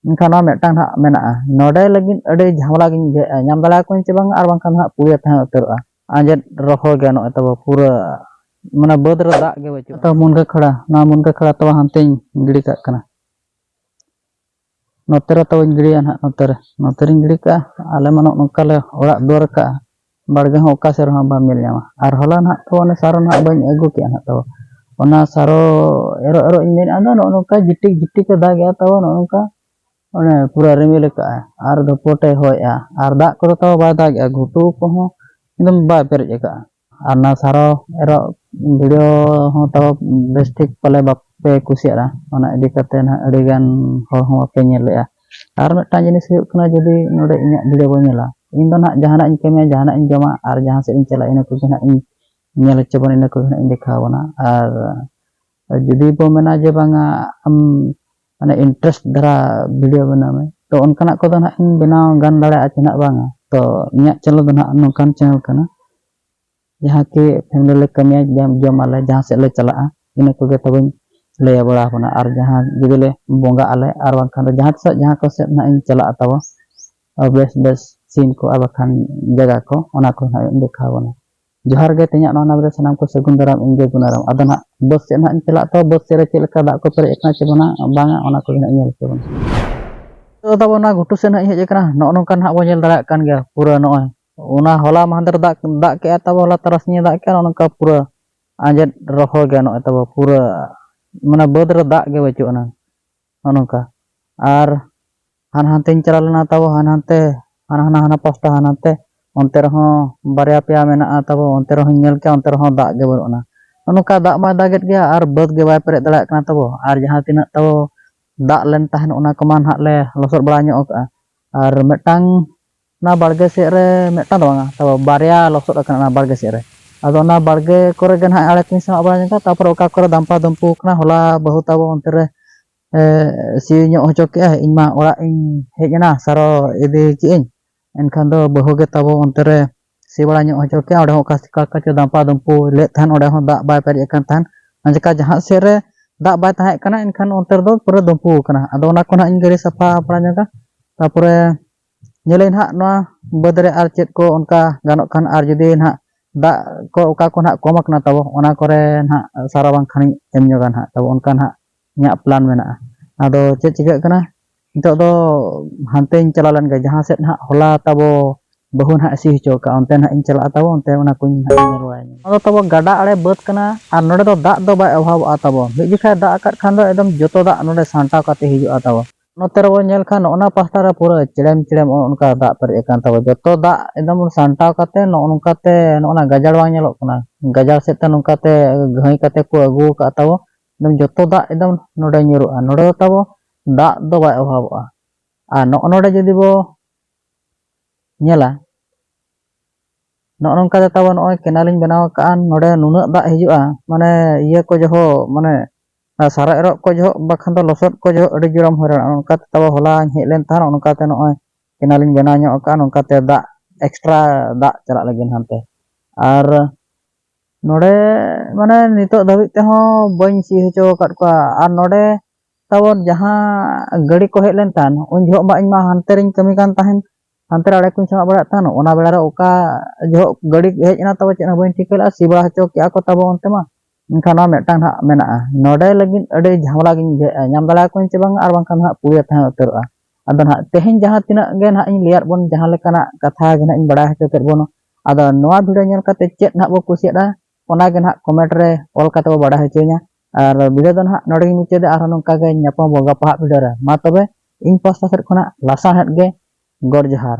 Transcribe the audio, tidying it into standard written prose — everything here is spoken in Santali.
इनखान मेटांग हां मेना नोडे लगिन अडे झामला गिन नाम दाला को चे बांग आर बांखान हां पुरिया तहां उतरआ आंजेद रहो गे नो तब पूरा माने बद रे दाग गे बचु तो मुनगा खड़ा ना मुनगा खड़ा तो हांते गिड़ी का कना नोतेरे तो गिड़ी हां नोतेरे गिड़ी का आले मानो नोकाले ओड़ा दुआर का बाड़गे हो ओका सेर हां बा मिल जामा आर होला ना तो ने सारो ना बाñ अगु के हां तो ओना सारो एरो एरो इन मेन आंदा नोका जिट्टी जिट्टी के दाग या तो नोका ओने पूरा रिमिल का आर धपोटे होया आर दाग को तो बा दाग घुटू को हो एकदम बा पेरेज का आर ना सारो एरो वीडियो हो तो बेस ठीक पले बापे कुसियारा ओना इदी कते ना अडी गान हो हो पे नेलेया आर मेटा जिनिस हुयु कना जदी नोडे इन्या वीडियो बो नेला इन दो ना जहाना इन कमे जहाना इन जमा आर जहां से इन चला इन को ना इन नेल चबन इन को ना इन दिखावना आर जदी बो मेना जे बांगा हम माने इंटरेस्ट धरा वीडियो बनावे तो उनकना को ना इन बनाव गान दाड़ा चना बांगा तो इन्या चैनल दो ना नोकान चैनल कना जहां के फैमिली ले कमिया जमाले जहां से ले चला इन को गे तबन ले बड़ा बना आर जहां जदी ले बोंगा आले आर बांखान जहां को से ना इन चला तब बेस बेस सीन को अब खान जगह को ओना को ना इन दिखावना जोहार गे ते냐 ना नाम रे सनाम को सगुन दराम इंगे गुनाराम अदना बस से ना इन चला तो बस से रे चेलका दा को पेरे एकना चबना बांगा ओना को ना ñel चबना तो तबना घुटू से ना हेज कना नो नोकान हा बो ñel दरा कान गया पूरा नोय ओना होला महंदर दा के तब होला तरसनी दा के ओनका पूरा आंजेद रहो गे नो तब पूरा माने बद रे दा गे बचुना ओनका आर हान हानते चला लेना तब हान हानते हाना pasta हानते onte rehon barya pea mena tabo onte rehon ñel ke onte rehon dak ge baruna onoka dak ma daget ge ar beut ge bay pere dalak kana tabo ar jahan tina tabo dak len tahan ona keman hak le losot bala nyok ka ar metang na barge se re metang banga tabo barya losot kana na barge se re ado na barge kore gen hak ale tin sama bala nyok tapor oka kore dampa dumpu kana hola bahu tabo onte re si nyok hojo ke iñ ma ora iñ hej na saro idi ki iñ एनखान दो बहु गे तब अंतरे सी बड़ा ᱧᱚᱜ होचो के ओडे हो का दाम्पा दम्पू ले थान ओडे हो दाग बाय पेरे कन थान अंजका जहां से रे दाग बाय ताहे कना एनखान अंतर दो पूरा दम्पू कना अदो ओना को ना इन गरी सफा पड़ा जगा तापुरे ñelein हा नोआ बदरे आर चेत को उनका गानो खान आर जदी ना दाग को ओका को ना कम कना तब ओना करे ना सारा बांग खानी एम ñogan हा तब उनका ना nya प्लान मेना अदो चेत चिका कना नितो दो हानते चला लन गे जहां से ना होला तबो बहु ना सी हिचो का onte ना इन चला तबो onte ओना कुन नेरवाय अदो तबो गाडा आड़े बद कना आर नोडे दो दाग दो बाय अभाव आ तबो मि जिखा दाग आकात खान दो एकदम जतो दाग नोडे सांटा काते हिजु आ तबो नोते रो नेल खान ओना पास्ता रे पूरा चिड़ेम चिड़ेम उनका दाग पर एकान तबो जतो दाग एकदम सांटा काते नो उनकाते ओना गजाड़ वांग नेलो कना गजाड़ सेते नुकाते घई काते को अगु का तबो एकदम जतो दाग एकदम नोडे निरो आ नोडे तबो दाग दो बाय अभाव आ नोडे जदी बो नेला नोंका तब नॉय केनालिन बनाव कान नोडे नुना दाग हिजुआ माने इया को जहो माने सारा एरो को जहो बखन दो लसत को जहो अडी जुराम हरा नोंका तब होला हेलेन थान नोंका ते नॉय केनालिन बनाव ᱧᱚᱜ का नोंका ते दाग एक्स्ट्रा दाग चला लगिन हानते आर नोडे माने नितो धाबित ते हो बñ सी हचो काट को आर नोडे तब जहां गाड़ी को हेलेन थान उन जहो मा इन मा हानते रिन कमी कान ताहन हानते आड़े कुन sama बड़ा थान ओना बेला रे ओका जो गाड़ी हेज ना तब चेना बñ ठिकला सिबा हचो के को तब onte ma इनखान मेटांग हा मेना नोडे लगिन अडे झामला गिन नाम दाला को चे बांग आर बांखान हा पुरिया थां उतरआ अदो ना तेहेन जहां तिना गे ना इन लियार बोन जहां लेकाना कथा गे ना इन बड़ा हचो कर बोन अदो नोआ वीडियो नेल काते चेत ना बो कुसियादा ओना गे ना कमेंट रे ऑल काते बो बड़ा हचोnya आर वीडियो दो ना नोडे मुचे दे आर नोंका गे न्यापा बोगा पहा वीडियो रे मा तबे इन पास्ता सेट खना लासा हेट गे गौर जोहार।